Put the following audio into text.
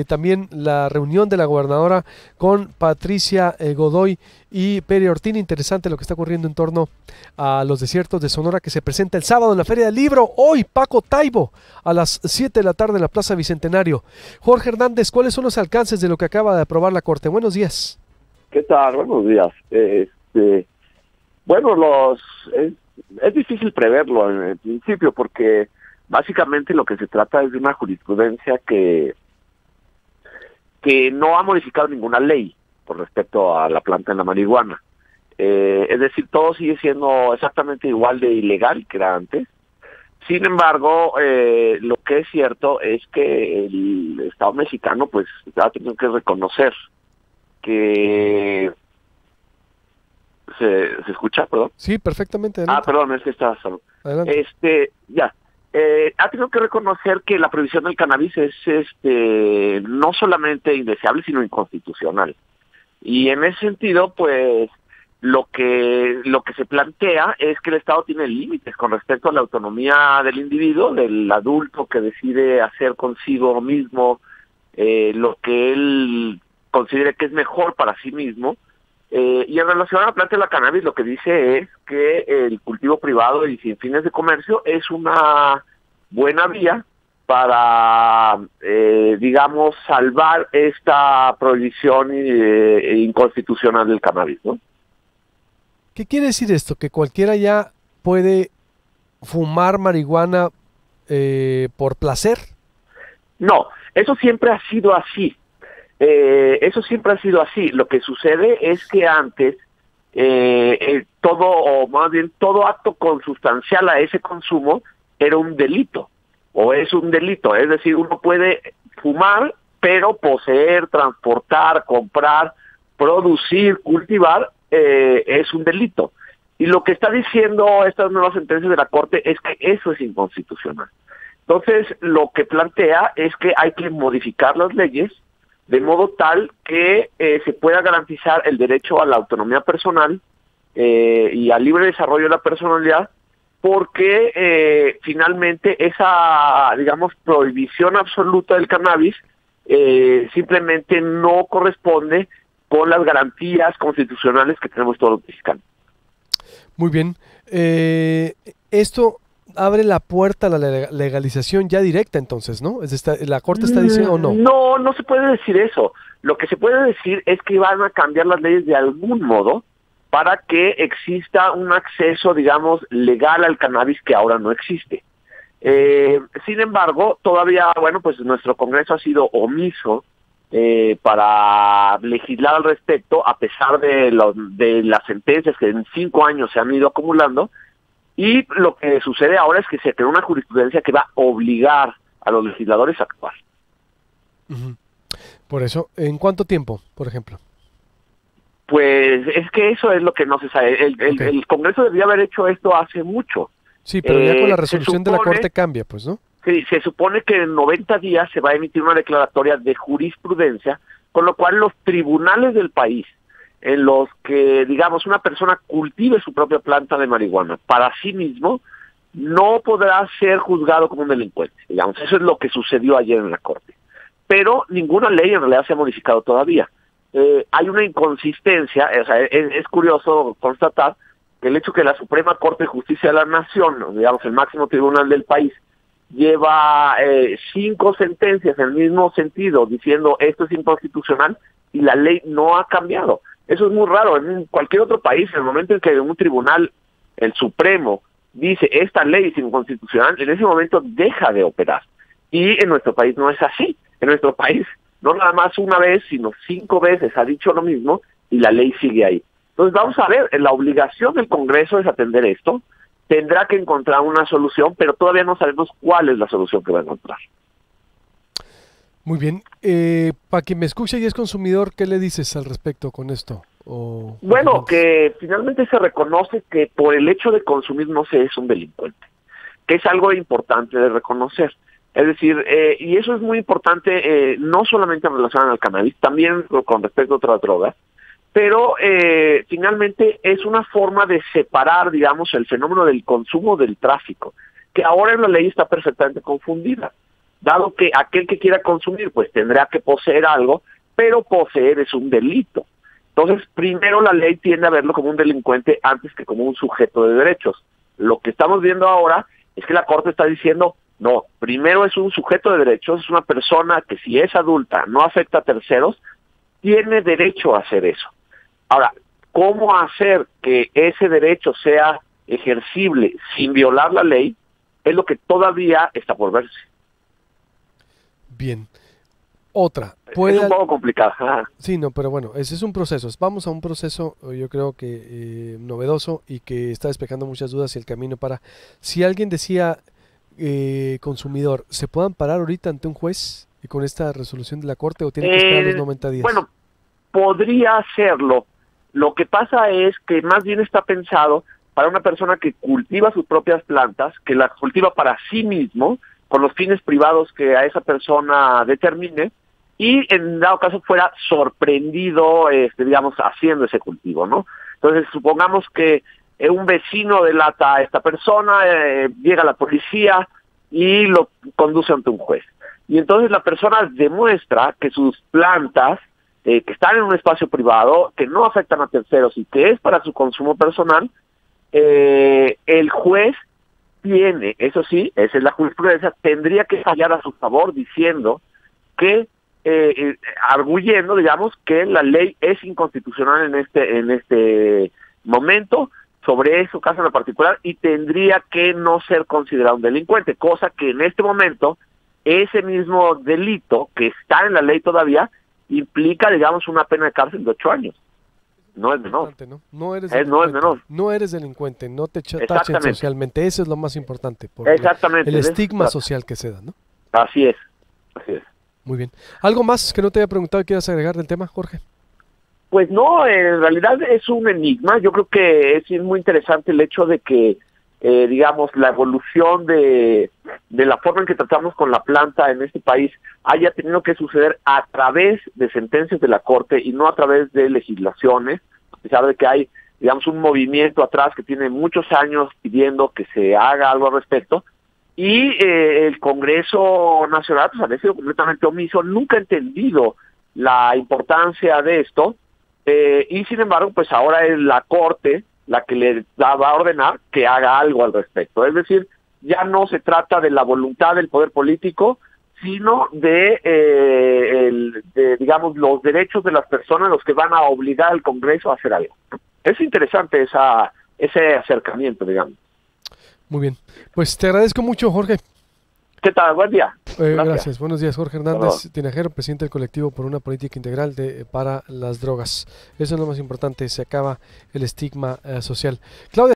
también la reunión de la gobernadora con Patricia Godoy y Pere Ortín. Interesante lo que está ocurriendo en torno a los desiertos de Sonora, que se presenta el sábado en la Feria del Libro. Hoy, Paco Taibo, a las 7 de la tarde en la Plaza Bicentenario. Jorge Hernández, ¿cuáles son los alcances de lo que acaba de aprobar la Corte? Buenos días. ¿Qué tal? Buenos días. Bueno, es difícil preverlo en el principio porque básicamente lo que se trata es de una jurisprudencia que no ha modificado ninguna ley con respecto a la planta de la marihuana. Es decir, todo sigue siendo exactamente igual de ilegal que era antes. Sin embargo, lo que es cierto es que el Estado mexicano pues ha tenido que reconocer que ¿Se escucha, perdón? Sí, perfectamente. Adelante. Perdón, es que está solo. Adelante. Ha tenido que reconocer que la prohibición del cannabis es no solamente indeseable, sino inconstitucional. Y en ese sentido, pues, lo que se plantea es que el Estado tiene límites con respecto a la autonomía del individuo, del adulto que decide hacer consigo mismo lo que él considere que es mejor para sí mismo. Y en relación a la planta de la cannabis, lo que dice es que el cultivo privado y sin fines de comercio es una buena vía para, digamos, salvar esta prohibición inconstitucional del cannabis, ¿no? ¿Qué quiere decir esto? ¿Que cualquiera ya puede fumar marihuana por placer? No, eso siempre ha sido así. Eso siempre ha sido así. Lo que sucede es que antes todo acto consustancial a ese consumo era un delito, o es un delito. Es decir, uno puede fumar, pero poseer, transportar, comprar, producir, cultivar, es un delito. Y lo que está diciendo estas nuevas sentencias de la Corte es que eso es inconstitucional. Entonces, lo que plantea es que hay que modificar las leyes de modo tal que se pueda garantizar el derecho a la autonomía personal y al libre desarrollo de la personalidad, porque finalmente esa, digamos, prohibición absoluta del cannabis simplemente no corresponde con las garantías constitucionales que tenemos todos los mexicanos. Muy bien. Esto abre la puerta a la legalización ya directa, entonces, ¿no? ¿La Corte está diciendo o no? No, no se puede decir eso. Lo que se puede decir es que van a cambiar las leyes de algún modo para que exista un acceso, digamos, legal al cannabis que ahora no existe. Sin embargo, todavía, bueno, pues nuestro Congreso ha sido omiso para legislar al respecto, a pesar de las sentencias que en 5 años se han ido acumulando. Y lo que sucede ahora es que se creó una jurisprudencia que va a obligar a los legisladores a actuar. Uh-huh. Por eso, ¿en cuánto tiempo, por ejemplo? Pues es que eso es lo que no se sabe. El Congreso debería haber hecho esto hace mucho. Sí, pero ya con la resolución de la Corte cambia, pues, ¿no? Sí, se supone que en 90 días se va a emitir una declaratoria de jurisprudencia, con lo cual los tribunales del país en los que, digamos, una persona cultive su propia planta de marihuana para sí mismo, no podrá ser juzgado como un delincuente. Digamos, eso es lo que sucedió ayer en la Corte. Pero ninguna ley en realidad se ha modificado todavía. Hay una inconsistencia, o sea, es curioso constatar que el hecho que la Suprema Corte de Justicia de la Nación, digamos, el máximo tribunal del país, lleva 5 sentencias en el mismo sentido, diciendo esto es inconstitucional, y la ley no ha cambiado. Eso es muy raro. En cualquier otro país, en el momento en que un tribunal, el Supremo, dice esta ley es inconstitucional, en ese momento deja de operar. Y en nuestro país no es así. En nuestro país, no nada más una vez, sino 5 veces ha dicho lo mismo y la ley sigue ahí. Entonces vamos a ver, la obligación del Congreso es atender esto, tendrá que encontrar una solución, pero todavía no sabemos cuál es la solución que va a encontrar. Muy bien. Para quien me escucha y es consumidor, ¿qué le dices al respecto con esto? Bueno, que finalmente se reconoce que por el hecho de consumir no se es un delincuente, que es algo importante de reconocer. Es decir, y eso es muy importante no solamente en relación al cannabis, también con respecto a otras drogas, pero finalmente es una forma de separar, digamos, el fenómeno del consumo del tráfico, que ahora en la ley está perfectamente confundida. dado que aquel que quiera consumir pues tendrá que poseer algo, pero poseer es un delito. Entonces, primero la ley tiende a verlo como un delincuente antes que como un sujeto de derechos. Lo que estamos viendo ahora es que la Corte está diciendo, no, primero es un sujeto de derechos, es una persona que si es adulta, no afecta a terceros, tiene derecho a hacer eso. Ahora, ¿cómo hacer que ese derecho sea ejercible sin violar la ley? Es lo que todavía está por verse. Bien. Otra. Es un poco complicado. Sí, no, pero bueno, ese es un proceso. Vamos a un proceso, yo creo que novedoso y que está despejando muchas dudas y el camino para... Si alguien decía, consumidor, ¿se puedan parar ahorita ante un juez y con esta resolución de la Corte o tiene que esperar los 90 días? Bueno, podría hacerlo. Lo que pasa es que más bien está pensado para una persona que cultiva sus propias plantas, que las cultiva para sí mismo, con los fines privados que a esa persona determine, y en dado caso fuera sorprendido, digamos, haciendo ese cultivo, ¿no? Entonces, supongamos que un vecino delata a esta persona, llega la policía y lo conduce ante un juez. Y entonces la persona demuestra que sus plantas, que están en un espacio privado, que no afectan a terceros y que es para su consumo personal, el juez tiene, eso sí, esa es la jurisprudencia, tendría que fallar a su favor diciendo que, arguyendo, digamos, que la ley es inconstitucional en este momento sobre ese caso en particular y tendría que no ser considerado un delincuente, cosa que en este momento ese mismo delito que está en la ley todavía implica, digamos, una pena de cárcel de 8 años. No es menor. No eres menor. No eres delincuente, no te tachen socialmente. Eso es lo más importante. Por Exactamente. El estigma social que se da, ¿no? Así es. Así es. Muy bien. ¿Algo más que no te haya preguntado y quieras agregar del tema, Jorge? Pues no, en realidad es un enigma. Yo creo que es muy interesante el hecho de que, digamos, la evolución de la forma en que tratamos con la planta en este país haya tenido que suceder a través de sentencias de la Corte y no a través de legislaciones, a pesar de que hay, digamos, un movimiento atrás que tiene muchos años pidiendo que se haga algo al respecto, y el Congreso Nacional pues ha sido completamente omiso, nunca ha entendido la importancia de esto, y sin embargo, pues ahora es la Corte la que le va a ordenar que haga algo al respecto. Es decir, ya no se trata de la voluntad del poder político, sino de digamos, los derechos de las personas los que van a obligar al Congreso a hacer algo. Es interesante ese acercamiento, digamos. Muy bien. Pues te agradezco mucho, Jorge. ¿Qué tal? Buen día. Gracias. Buenos días, Jorge Hernández Tinajero, presidente del colectivo por una política integral para las drogas. Eso es lo más importante, se acaba el estigma social. Claudia.